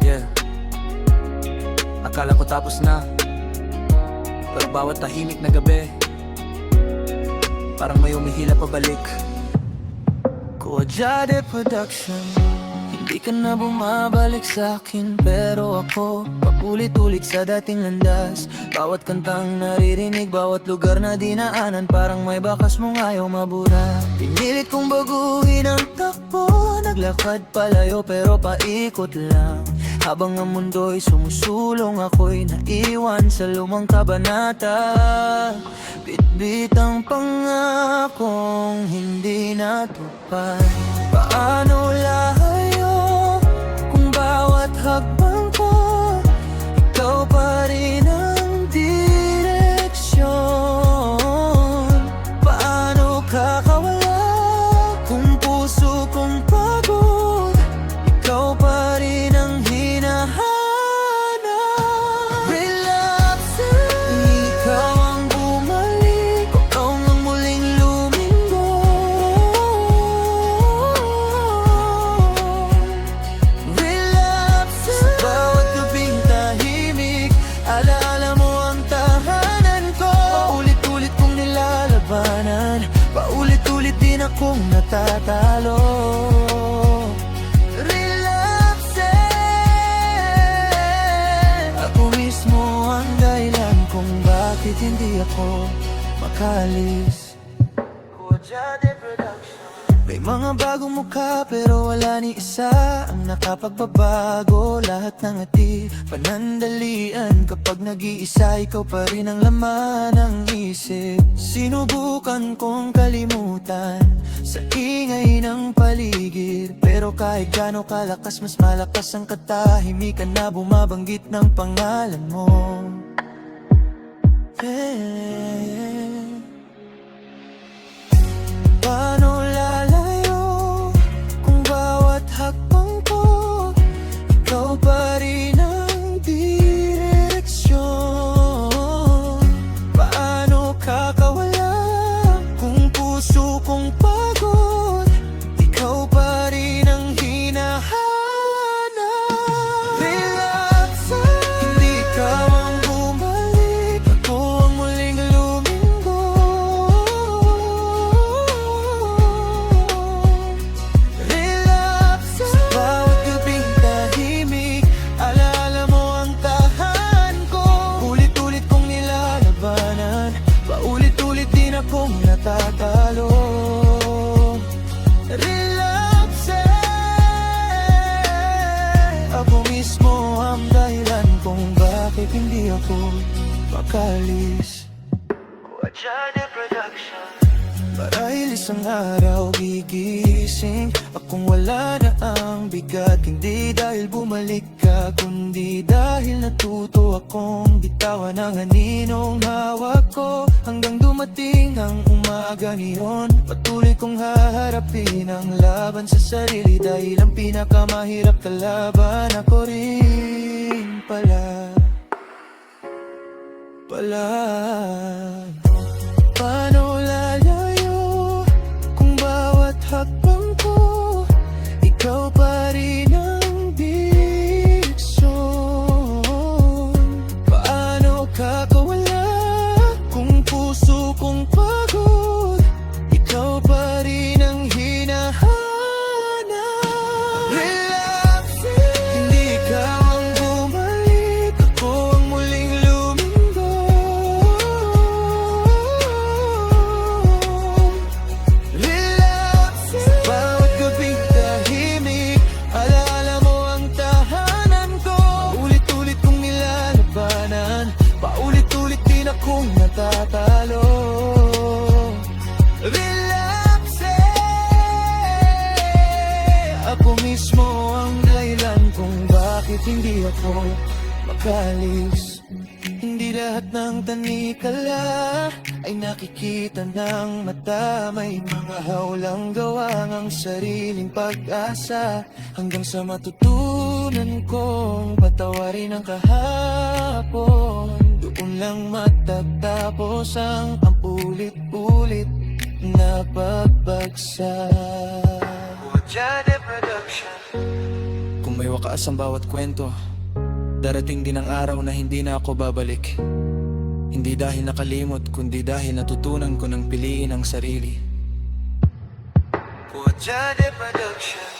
Yeah, akala ko tapos na, pero bawat tahimik na gabi parang may umihila pabalik. Kuwajade Production. Hindi ka na bumabalik sa'kin, pero ako paulit-ulit sa dating landas. Bawat kantang naririnig, bawat lugar na dinaanan, parang may bakas mong ayaw mabura. Pinilit kong baguhin ang takbo, naglakad palayo pero paikot lang. Habang ang mundo'y sumusulong, ako'y naiwan sa lumang kabanata. Bitbit ang pangakong hindi natupad. Paano layo kung bawat hakbang ko ikaw pa rin ang direksyon? Paano kakawala kung puso kong pagod ikaw pa rin ang hinahanap? Relapse, ikaw ang bumalik, ikaw ang muling lumingo. Relapse, sa bawat gabing tahimik, alaala mo ang tahanan ko. Paulit-ulit kong nilalabanan, paulit-ulit din akong natatalo. Relapse, ako mismo ang dahilan kung bakit hindi ako makalis. Kuwajade Production. May mga bagong mukha pero wala ni isa ang nakapagbabago. Lahat ng ngati, panandalian. Kapag nag-iisa, ikaw pa rin ang laman ng isip. Sinubukan kong kalimutan sa ingay ng paligid, pero kahit gaano kalakas, mas malakas ang katahimikan na bumabanggit ng pangalan mo. Paano lalayo kung bawat hakbang ko ikaw pa rin ang direksyon? Paano kakawala kung puso kong pagod ikaw pa rin ang hinahanap? Relapse, hindi ikaw ang bumalik, ako ang muling lumingo. Relapse, sa bawat gabing tahimik, alaala mo ang tahanan ko. Ulit-ulit kong nilalabanan, paulit-ulit din akong natatalo. Relapse, ako mismo ang dahilan kung bakit hindi ako makalis. Kuwajade Production. Marahil isang araw gigising akong wala na ang bigat. Hindi dahil bumalik ka, kundi dahil natuto akong bitawan ang haninong hawak ko. Hanggang dumating ang umaga niyon, patuloy kong haharapin ang laban sa sarili. Dahil ang pinakamahirap kalaban ako rin pala. Paano lalayo kung bawat hakbang ko ikaw pa rin ang direksyon? Paano kakawala kung puso kong pagod ikaw pa rin ang hinahanap? Relapse, hindi ikaw ang bumalik, ako ang muling lumingo. Relapse, sa bawat gabing tahimik, alaala mo ang tahanan ko. Ulit-ulit kong nilalabanan, paulit-ulit din akong natatalo. Relapse, ako mismo ang dahilan kung bakit hindi ako makalis. Hindi lahat ng tanikala ay nakikita ng mata. May mga hawlang gawang ang sariling pag-asa, hanggang sa matutunan kong patawarin ang kahapon. Doon lang matatapos ang paulit-ulit na pagbagsak. Kuwajade Production. wakas ang bawat kwento. Darating din ang araw na hindi na ako babalik. Hindi dahil nakalimot, kundi dahil natutunan ko ng piliin ang sarili. Pujade Production.